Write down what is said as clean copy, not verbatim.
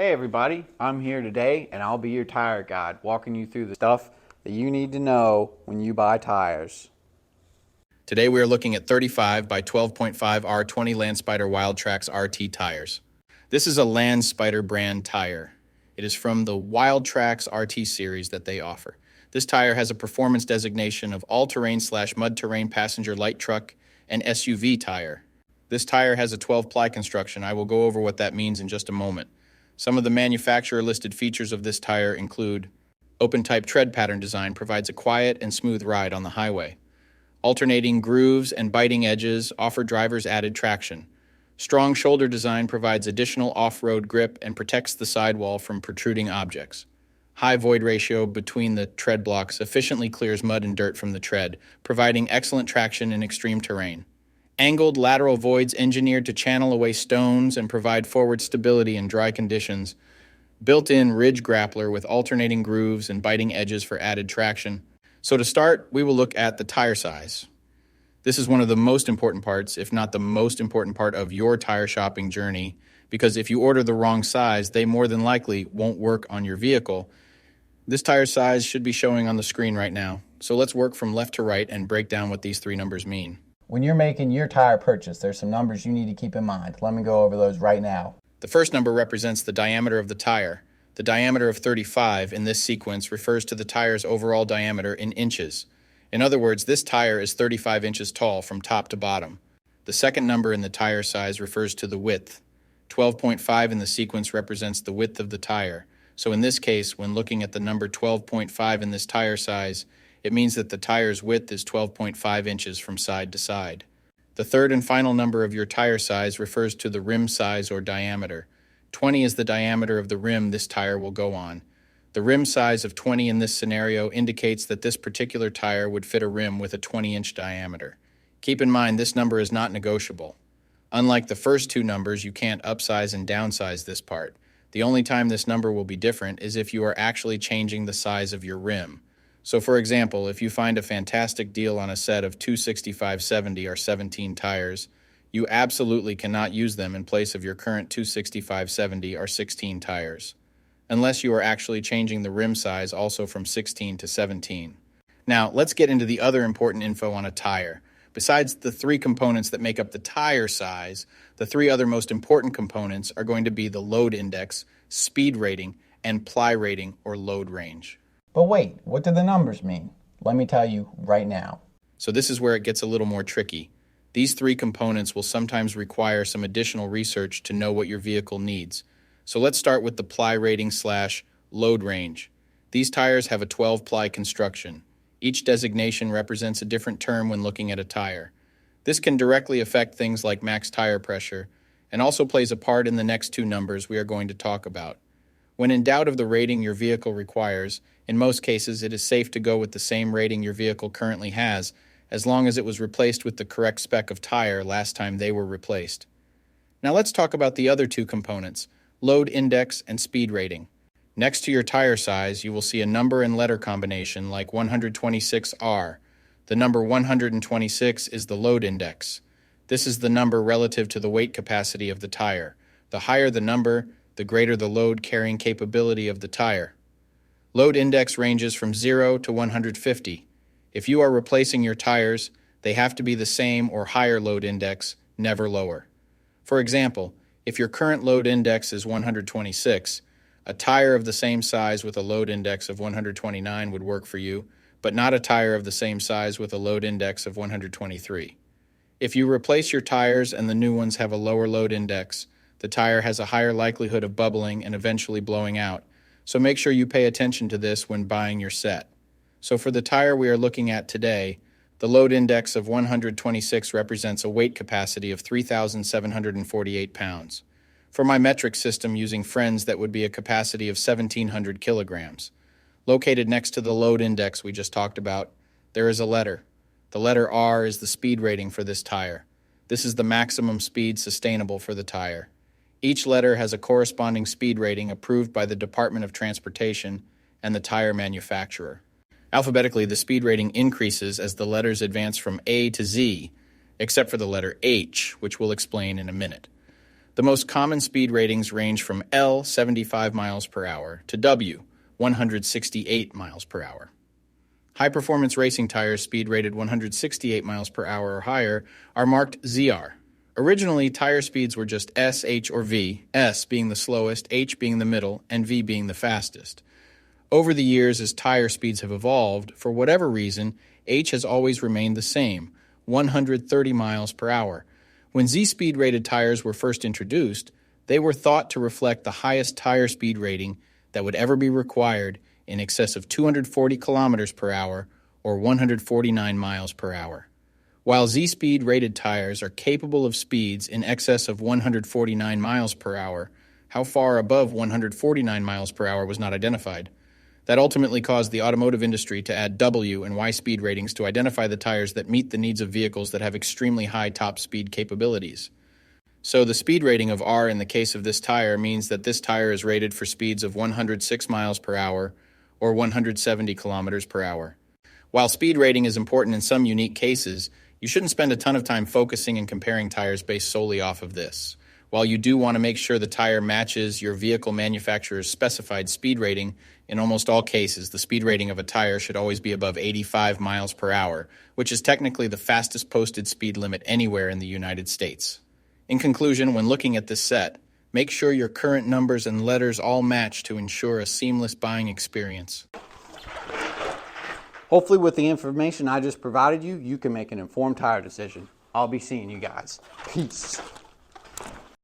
Hey everybody, I'm here today and I'll be your tire guide, walking you through the stuff that you need to know when you buy tires. Today we are looking at 35 by 12.5 R20 Landspider Wildtraxx RT tires. This is a Landspider brand tire. It is from the Wildtraxx RT series that they offer. This tire has a performance designation of all-terrain/mud-terrain passenger light truck and SUV tire. This tire has a 12-ply construction. I will go over what that means in just a moment. Some of the manufacturer-listed features of this tire include open-type tread pattern design provides a quiet and smooth ride on the highway. Alternating grooves and biting edges offer drivers added traction. Strong shoulder design provides additional off-road grip and protects the sidewall from protruding objects. High void ratio between the tread blocks efficiently clears mud and dirt from the tread, providing excellent traction in extreme terrain. Angled lateral voids engineered to channel away stones and provide forward stability in dry conditions. Built-in ridge grappler with alternating grooves and biting edges for added traction. So to start, we will look at the tire size. This is one of the most important parts, if not the most important part of your tire shopping journey, because if you order the wrong size, they more than likely won't work on your vehicle. This tire size should be showing on the screen right now. So let's work from left to right and break down what these three numbers mean. When you're making your tire purchase, there's some numbers you need to keep in mind. Let me go over those right now. The first number represents the diameter of the tire. The diameter of 35 in this sequence refers to the tire's overall diameter in inches. In other words, this tire is 35 inches tall from top to bottom. The second number in the tire size refers to the width. 12.5 in the sequence represents the width of the tire. So in this case, when looking at the number 12.5 in this tire size, it means that the tire's width is 12.5 inches from side to side. The third and final number of your tire size refers to the rim size or diameter. 20 is the diameter of the rim this tire will go on. The rim size of 20 in this scenario indicates that this particular tire would fit a rim with a 20-inch diameter. Keep in mind this number is not negotiable. Unlike the first two numbers, you can't upsize and downsize this part. The only time this number will be different is if you are actually changing the size of your rim. So for example, if you find a fantastic deal on a set of 265/70 R17 tires, you absolutely cannot use them in place of your current 265/70 R16 tires, unless you are actually changing the rim size also from 16 to 17. Now, let's get into the other important info on a tire. Besides the three components that make up the tire size, the three other most important components are going to be the load index, speed rating, and ply rating or load range. But wait, what do the numbers mean? Let me tell you right now. So this is where it gets a little more tricky. These three components will sometimes require some additional research to know what your vehicle needs. So let's start with the ply rating/load range. These tires have a 12-ply construction. Each designation represents a different term when looking at a tire. This can directly affect things like max tire pressure and also plays a part in the next two numbers we are going to talk about. When in doubt of the rating your vehicle requires, in most cases it is safe to go with the same rating your vehicle currently has, as long as it was replaced with the correct spec of tire last time they were replaced. Now let's talk about the other two components, load index and speed rating. Next to your tire size, you will see a number and letter combination like 126R. The number 126 is the load index. This is the number relative to the weight capacity of the tire. The higher the number, the greater the load carrying capability of the tire. Load index ranges from 0 to 150. If you are replacing your tires, they have to be the same or higher load index, never lower. For example, if your current load index is 126, a tire of the same size with a load index of 129 would work for you, but not a tire of the same size with a load index of 123. If you replace your tires and the new ones have a lower load index, the tire has a higher likelihood of bubbling and eventually blowing out, so make sure you pay attention to this when buying your set. So for the tire we are looking at today, the load index of 126 represents a weight capacity of 3,748 pounds. For my metric system using friends, that would be a capacity of 1,700 kilograms. Located next to the load index we just talked about, there is a letter. The letter R is the speed rating for this tire. This is the maximum speed sustainable for the tire. Each letter has a corresponding speed rating approved by the Department of Transportation and the tire manufacturer. Alphabetically, the speed rating increases as the letters advance from A to Z, except for the letter H, which we'll explain in a minute. The most common speed ratings range from L, 75 miles per hour, to W, 168 miles per hour. High-performance racing tires speed rated 168 miles per hour or higher are marked ZR. Originally, tire speeds were just S, H, or V, S being the slowest, H being the middle, and V being the fastest. Over the years, as tire speeds have evolved, for whatever reason, H has always remained the same, 130 miles per hour. When Z-speed rated tires were first introduced, they were thought to reflect the highest tire speed rating that would ever be required, in excess of 240 kilometers per hour or 149 miles per hour. While Z-speed rated tires are capable of speeds in excess of 149 miles per hour, how far above 149 miles per hour was not identified. That ultimately caused the automotive industry to add W and Y speed ratings to identify the tires that meet the needs of vehicles that have extremely high top speed capabilities. So the speed rating of R in the case of this tire means that this tire is rated for speeds of 106 miles per hour or 170 kilometers per hour. While speed rating is important in some unique cases, you shouldn't spend a ton of time focusing and comparing tires based solely off of this. While you do want to make sure the tire matches your vehicle manufacturer's specified speed rating, in almost all cases, the speed rating of a tire should always be above 85 miles per hour, which is technically the fastest posted speed limit anywhere in the United States. In conclusion, when looking at this set, make sure your current numbers and letters all match to ensure a seamless buying experience. Hopefully with the information I just provided you, you can make an informed tire decision. I'll be seeing you guys. Peace.